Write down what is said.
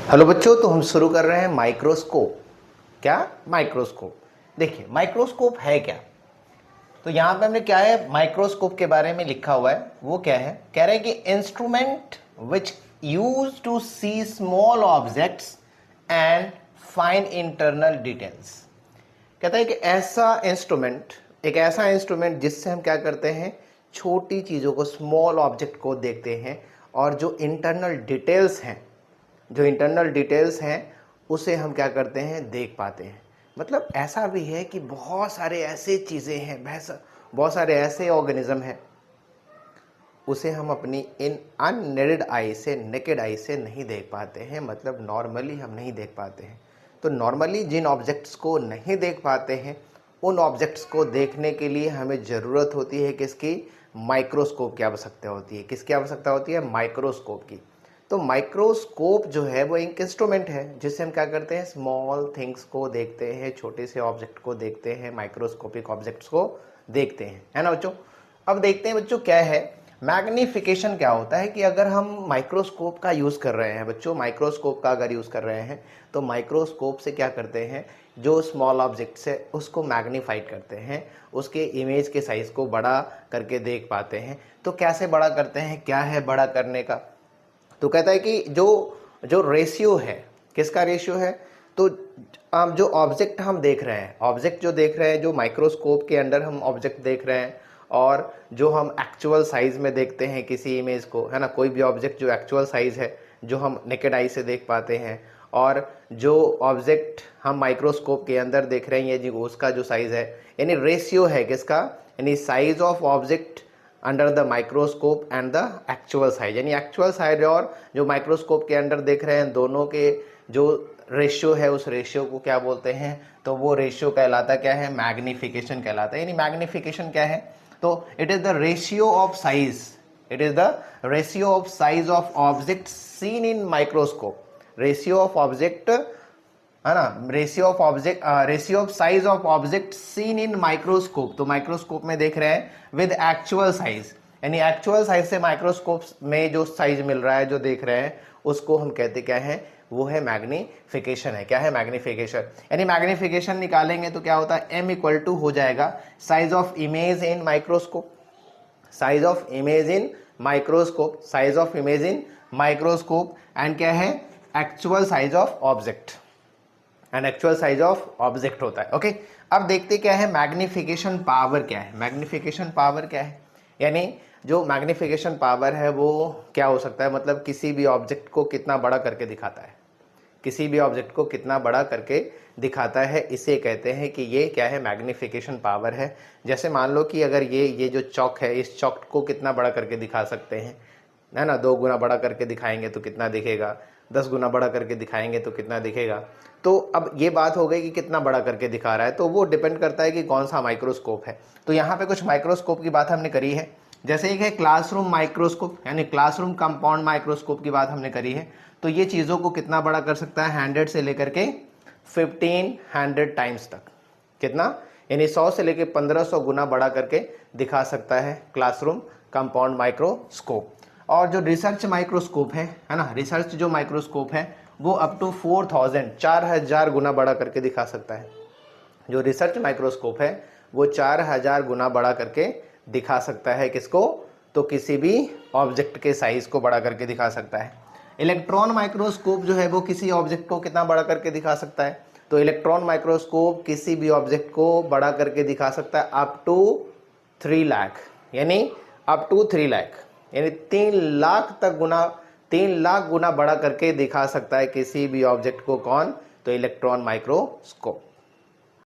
Hello बच्चों, तो हम शुरू कर रहे हैं माइक्रोस्कोप। क्या माइक्रोस्कोप? देखिए माइक्रोस्कोप है क्या। तो यहाँ पे हमने क्या है माइक्रोस्कोप के बारे में लिखा हुआ है। वो क्या है, कह रहे हैं कि instrument which use to see small objects and fine internal details. कहता है कि एक ऐसा इंस्ट्रूमेंट जिससे हम क्या करते हैं, छोटी चीज़ों को, स्मॉल ऑब्जेक्ट को देखते हैं और जो इंटरनल डिटेल्स हैं उसे हम क्या करते हैं, देख पाते हैं। मतलब ऐसा भी है कि बहुत सारे ऐसे चीज़ें हैं, बहुत सारे ऐसे ऑर्गेनिज्म हैं, उसे हम अपनी इन नेकेड आई से नहीं देख पाते हैं। मतलब नॉर्मली हम नहीं देख पाते हैं। तो नॉर्मली जिन ऑब्जेक्ट्स को नहीं देख पाते हैं, उन ऑब्जेक्ट्स को देखने के लिए हमें ज़रूरत होती है किसकी? माइक्रोस्कोप की आवश्यकता होती है। किसकी आवश्यकता होती है? माइक्रोस्कोप की। तो माइक्रोस्कोप जो है वो एक इंस्ट्रूमेंट है जिससे हम क्या करते हैं, स्मॉल थिंग्स को देखते हैं, छोटे से ऑब्जेक्ट को देखते हैं, माइक्रोस्कोपिक ऑब्जेक्ट्स को देखते हैं, है ना बच्चों। अब देखते हैं बच्चों क्या है मैग्निफिकेशन। क्या होता है कि अगर हम माइक्रोस्कोप का यूज़ कर रहे हैं बच्चों, माइक्रोस्कोप का अगर यूज़ कर रहे हैं तो माइक्रोस्कोप से क्या करते हैं, जो स्मॉल ऑब्जेक्ट्स है उसको मैग्नीफाइड करते हैं, उसके इमेज के साइज़ को बड़ा करके देख पाते हैं। तो कैसे बड़ा करते हैं, क्या है बड़ा करने का? तो कहता है कि जो रेशियो है, किसका रेशियो है? तो जो ऑब्जेक्ट हम देख रहे हैं, जो माइक्रोस्कोप के अंदर हम ऑब्जेक्ट देख रहे हैं, और जो हम एक्चुअल साइज में देखते हैं किसी इमेज को, है ना, कोई भी ऑब्जेक्ट जो एक्चुअल साइज है, जो हम नेकेड आई से देख पाते हैं, और जो ऑब्जेक्ट हम माइक्रोस्कोप के अंदर देख रहे हैं ये जो उसका जो साइज है, यानी रेशियो है किसका, यानी size of object under the microscope and the actual size, यानी एक्चुअल साइज और जो माइक्रोस्कोप के अंदर देख रहे हैं दोनों के जो रेशियो है, उस रेशियो को क्या बोलते हैं? तो वो रेशियो कहलाता क्या है? मैग्निफिकेशन कहलाता है। यानी मैग्निफिकेशन क्या है? तो it is the ratio of size of object seen in microscope. Ratio of object, है ना, ratio of size of object seen in microscope. तो माइक्रोस्कोप में देख रहे हैं विद एक्चुअल साइज, यानी एक्चुअल साइज से माइक्रोस्कोप में जो साइज मिल रहा है, जो देख रहे हैं, उसको हम कहते क्या है? वो है मैग्निफिकेशन है। क्या है? मैग्निफिकेशन। यानी मैग्निफिकेशन निकालेंगे तो क्या होता है, m इक्वल टू हो जाएगा size of image in microscope, size of image in microscope and क्या है? Actual size of object, and actual size of object होता है। ओके, अब देखते क्या है मैग्निफिकेशन पावर क्या है। मैग्निफिकेशन पावर क्या है? यानी जो मैग्निफिकेशन पावर है वो क्या हो सकता है, मतलब किसी भी ऑब्जेक्ट को कितना बड़ा करके दिखाता है, किसी भी ऑब्जेक्ट को कितना बड़ा करके दिखाता है, इसे कहते हैं कि ये क्या है? मैग्निफिकेशन पावर है। जैसे मान लो कि अगर ये जो चौक है, इस चौक को कितना बड़ा करके दिखा सकते हैं, है ना, 2 गुना बड़ा करके दिखाएंगे तो कितना दिखेगा, 10 गुना बड़ा करके दिखाएंगे तो कितना दिखेगा। तो अब ये बात हो गई कि कितना बड़ा करके दिखा रहा है, तो वो डिपेंड करता है कि कौन सा माइक्रोस्कोप है। तो यहाँ पे कुछ माइक्रोस्कोप की बात हमने करी है, जैसे एक है क्लासरूम माइक्रोस्कोप, यानी क्लासरूम कंपाउंड माइक्रोस्कोप की बात हमने करी है। तो ये चीज़ों को कितना बड़ा कर सकता है, 100 से लेकर के 1500 टाइम्स तक। कितना? यानी 100 से लेकर 1500 गुना बड़ा करके दिखा सकता है क्लासरूम कंपाउंड माइक्रोस्कोप। और जो रिसर्च माइक्रोस्कोप है ना, रिसर्च जो माइक्रोस्कोप है वो अप टू 4000 गुना बड़ा करके दिखा सकता है। जो रिसर्च माइक्रोस्कोप है वो 4000 गुना बड़ा करके दिखा सकता है किसको? तो किसी भी ऑब्जेक्ट के साइज को बड़ा करके दिखा सकता है। इलेक्ट्रॉन माइक्रोस्कोप जो है वो किसी ऑब्जेक्ट को कितना बड़ा करके दिखा सकता है? तो इलेक्ट्रॉन माइक्रोस्कोप किसी भी ऑब्जेक्ट को बड़ा करके दिखा सकता है अप टू 3 लाख, यानी अप टू 3 लाख, यानी 3 लाख गुना बड़ा करके दिखा सकता है किसी भी ऑब्जेक्ट को। कौन? तो इलेक्ट्रॉन माइक्रोस्कोप।